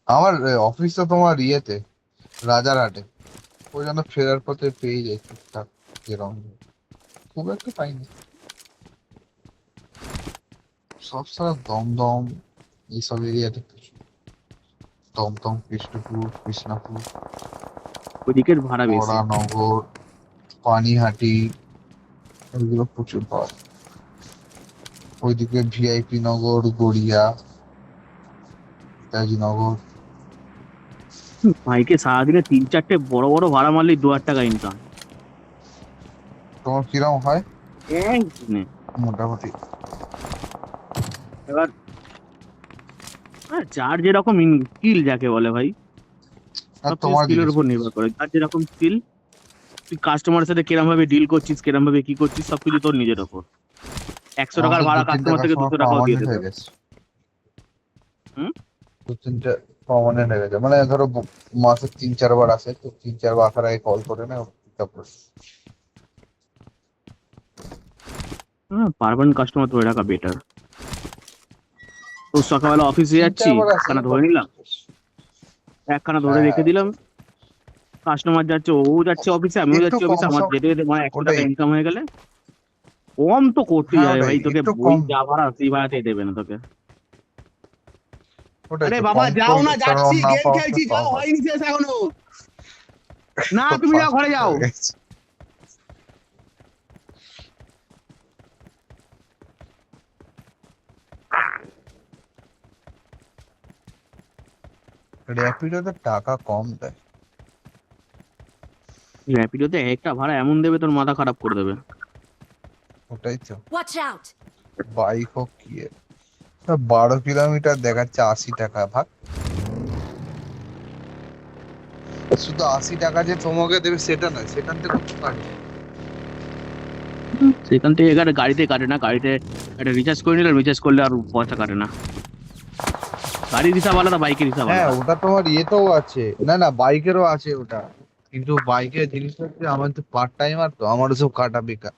আমার অফিস তো তোমার ইয়েতে, রাজারহাটে। ওই জন্য ফেরার পথে পেয়ে যাই টুকটাক এরকম, খুব একটা পাইনি। সব সারা দমদম এইসব এরিয়াতে প্রচুর। দমদম, কৃষ্ণপুর, কৃষ্ণাপুর, ওইদিকের ভাড়া বেশি। বরানগর, পানিহাটি, এগুলো প্রচুর পাওয়া যায়। ওইদিকে ভিআইপি নগর, গড়িয়া, নেতাজিনগর। বাইকে সারাদিনে 3-4টে বড় বড় ভাড়া মারলেই 2,000 টাকা ইনকাম তোমার কিরম হয় একদিনে। মোটামুটি? এবার যার যেরকম স্কিল যাকে বলে ভাই, আর সবকিছু তোমার স্কিলের জিজ্ঞেস উপর করছি। নির্ভর করে। যার যেরকম স্কিল, তুই কাস্টমারের সাথে কিরম ভাবে ডিল করছিস, কিরম ভাবে কি করছিস, সবকিছু তোর নিজের ওপর। 100 টাকার আমাদের দু ভাড়া তিনটা কাস্টমার থেকে কাস্টমার 200 টাকাও দিয়ে পার্মানেন্ট দেবে। হয়ে গেছে। হুম। দু তিনটে পার্মানেন্ট হয়ে গেছে, মানে ধরো মাসে 3-4 বার আসে, তো 3-4 বার আসার আগে কল করে না, তারপর হ্যাঁ, পারমানেন্ট কাস্টমার ধরে রাখা বেটার। তো সকালবেলা অফিসে তিন যাচ্ছি, চারবার আসে একখানা ধরে বাট। নিলাম, একখানা ধরে হ্যাঁ, রেখে দিলাম। কাস্টমার যাচ্ছে, ও যাচ্ছে অফিসে, আমিও একটু যাচ্ছি কম অফিসে, আমার সম, যেতে যেতে মানে 100 টাকা ওটাই। ইনকাম হয়ে গেলে কম তো করতেই হ্যাঁ হবে ওটাই, ভাই। তোকে একটু ওই কম। যা ভাড়া সেই ভাড়াতেই দেবে না তোকে। ওটাই আরে তো, বাবা কম যাও না, করলে কারণ যাচ্ছি, ওর না গেম পাওয়া খেলছি, কম যাও, হয়। হয়নি শেষ এখনো। না তুমি যাও, ফার্স্ট ঘরে যাও। হয়ে গেছে। র্যাপিডোতে টাকা কম দেয়। র্যাপিডোতে একটা ভাড়া এমন দেবে তোর মাথা খারাপ করে দেবে। ওটাই তো। Watch out! বাইক হোক কি এর। 12 কিলোমিটার দেখাচ্ছে 80 টাকা, ভাগ। শুধু 80 টাকা যে তোমাকে দেবে সেটা নয়, সেখান থেকে কাটবে। সেখান থেকে এখানে গাড়িতে কাটে না, গাড়িতে একটা রিচার্জ করে নিলে, রিচার্জ করলে আর পয়সা কাটে না। গাড়ির হিসাব আলাদা, বাইকের হিসাব হ্যাঁ, আলাদা। ওটা তোমার ইয়েতেও আছে, না না বাইকেরও আছে ওটা। কিন্তু বাইকের জিনিসটা হচ্ছে, আমার তো পার্ট টাইমার, তো আমার সব কাটা বেকার।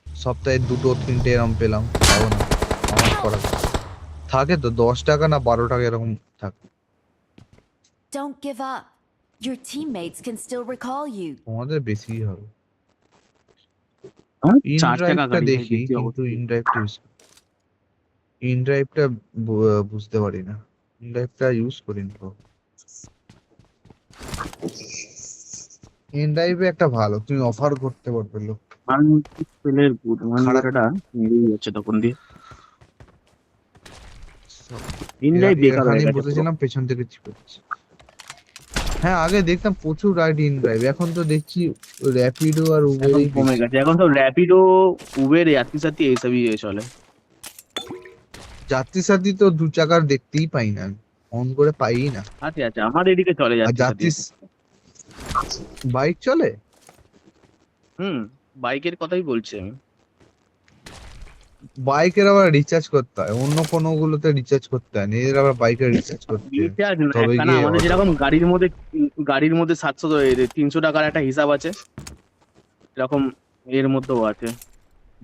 সপ্তাহে 2-3টে এরকম পেলাম, পাবো না। আমার Help! করা থাকে তো 10 টাকা না 12 টাকা এরকম থাকে। Don't give up. Your teammates can still recall you. তোমাদের বেশি হবে। আমার ইন 4 টাকা ড্রাইভটা গাড়ি ভাই, দেখি, বেশি কিন্তু অবশ্যই। ইন ড্রাইভটা ইউজ, ইন ড্রাইভটা বুঝতে পারি না। ইন ড্রাইভটা ইউজ করিনি তো। ইন ড্রাইভে একটা ভালো, তুমি অফার করতে পারবে লোক। মান পেলের গুড মান খারাপ বেটাটা মেরেই যাচ্ছে তখন দিয়ে। সব। ইনড্রাইভ বেকার হয়ে এখানে গেছে পুরো। বসেছিলাম, পেছন থেকে চিপেছে। হ্যাঁ, আগে দেখতাম প্রচুর রাইড ইন ড্রাইভ, এখন তো দেখছি র্যাপিডো আর এখন উবেরই কমে বেশি। গেছে, এখন সব র্যাপিডো, উবের, যাত্রী সাথী এইসবই চলে। যাত্রী সাথী তো 2 চাকার দেখতেই পাই না আমি, অন করে পাই না। আচ্ছা আচ্ছা, আমার এদিকে চলে আর যাত্রী সাথী। যাত্রী বাইক চলে। হুম, বাইকের কথাই বলছি আমি। বাইকের আবার রিচার্জ করতে হয়, অন্য কোনো গুলোতে রিচার্জ করতে হয় না, এদের আবার বাইকের রিচার্জ করতে হয়। রিচার্জ না, তবে একখানা গিয়ে আমাদের অটো যেরকম পাওয়া। গাড়ির মধ্যে 300 টাকার একটা হিসাব আছে, এরকম এর মধ্যেও আছে।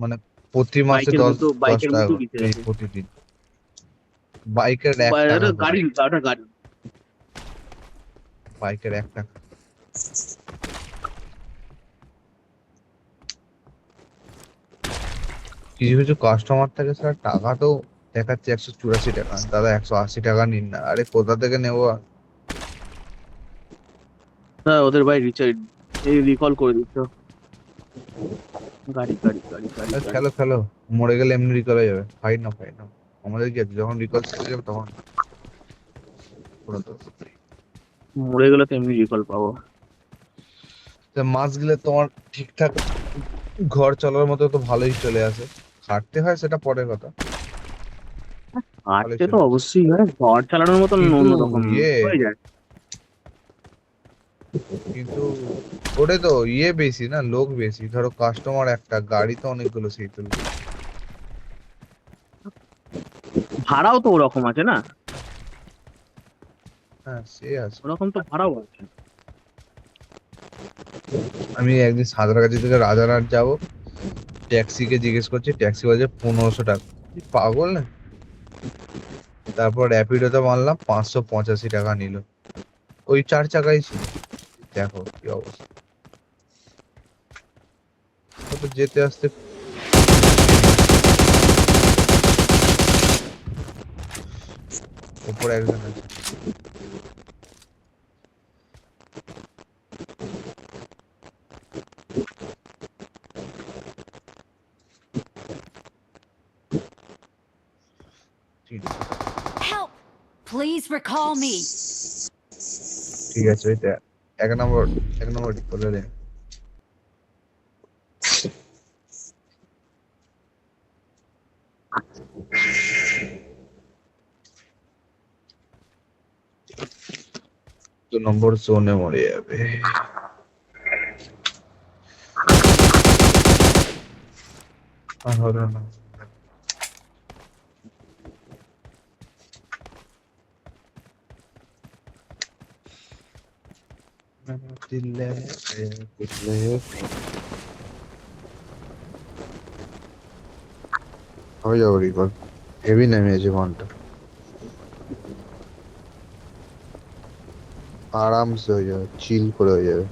মানে প্রতি মাসে বাইকের দশ মতো, দশ বাইকের টাকা মতো করে কিছু এই আছে। প্রতিদিন। বাইকের 1 টাকা করে। গাড়ি, ওটা গাড়ি। বাইকের 1 টাকা। কিছু কিছু কাস্টমার থাকে স্যার, টাকা তো দেখাচ্ছে 184 টাকা, দাদা 180 টাকা নিন না, আরে কোথা থেকে নেবো? হ্যাঁ, ওদের ভাই রিচার্জ এই রিকল করে দিচ্ছ। গাড়ি গাড়ি গাড়ি গাড়ি আর গাড়ি। খেলো খেলো, মরে গেলে এমনি রিকল হয়ে যাবে, ফাইন না ফাইন না। আমাদের কি আছে, যখন রিকল চলে যাবে তখন ওরা তো। মরে গেলে তো এমনি রিকল পাবো। তা মাস গেলে তোমার ঠিকঠাক ঘর চলার মতো তো ভালোই চলে আসে। খাটতে হয় সেটা পরের কথা, ভালোই আটকে তো চলে আসে। অবশ্যই হয়, ঘর চালানোর মতন কিন্তু অন্যরকম ইয়ে, হয়ে যায়। কিন্তু ওটা তো ইয়ে বেশি না, লোক বেশি, ধরো কাস্টমার একটা, গাড়ি তো অনেকগুলো, সেই তুলবে। ভাড়াও তো ওরকম আছে না, হ্যাঁ সে আছে। ওরকম তো ভাড়াও আছে। আমি একদিন সাঁতরাগাছি থেকে রাজারহাট যাবো, ট্যাক্সিকে জিজ্ঞেস করছি, ট্যাক্সি বাজে 1500 টাকা। কি পাগল না? তারপর র্যাপিডোতে মারলাম, 585 টাকা নিল। ওই 4 চাকাই ছিল। দেখো কি অবস্থা। কত যেতে আসতে। উপরে একজন আছে। Help! Please recall me. ঠিক আছে, ওইটা 1 নম্বর, 1 নম্বর করে দে। 2 নম্বর জোনে মরে যাবে। আর হলো না। দিলে দিলে হয়ে যাবে রিকল। হেভি নেমেছে ঘন্টা, আরামসে হয়ে যাবে, চিল করে হয়ে যাবে।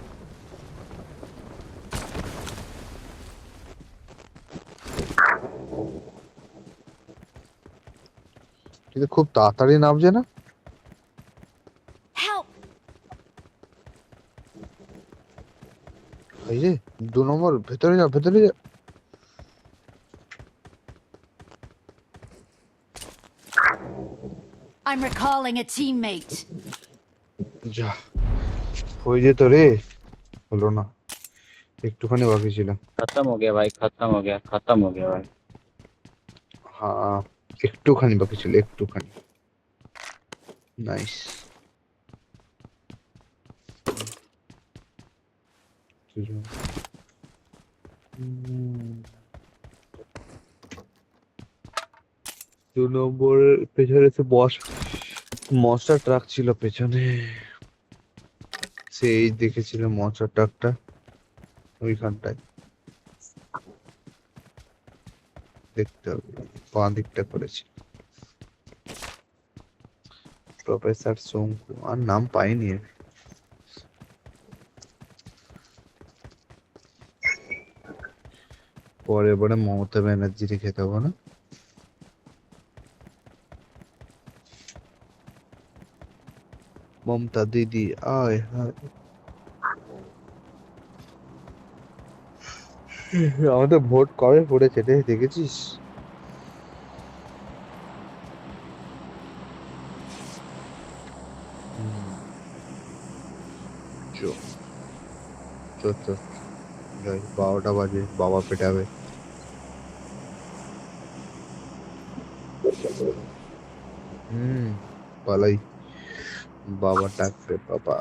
কিন্তু খুব তাড়াতাড়ি নামছে না। Help! এই যে 2 নম্বর, ভেতরে যা, ভেতরে যা। I'm recalling a teammate. যা হয়ে যেত রে, হলো না, একটুখানি বাকি ছিল। खत्म हो गया भाई, खत्म हो गया, खत्म हो गया भाई। হ্যাঁ, একটুখানি বাকি ছিল, একটুখানি। নাইস। 2 নম্বরের পেছনে সে মনস্টার ট্রাক ছিল পেছনে। সেই দেখেছিল মনস্টার ট্রাকটা ওইখানটায়। দেখতে হবে, বাঁ দিকটা করেছে। প্রফেসর শঙ্কু, আর নাম পাইনি আমি। পরে এবারে মমতা ব্যানার্জিকে খেতে হবে না। মমতা দিদি আয় হায়। আমাদের ভোট কবে পড়েছে রে, দেখেছিস? হুম, চো চো চো, যাই, 12টা বাজে, বাবা পেটাবে। হুম, পালাই, বাবা ডাকবে, বাবা।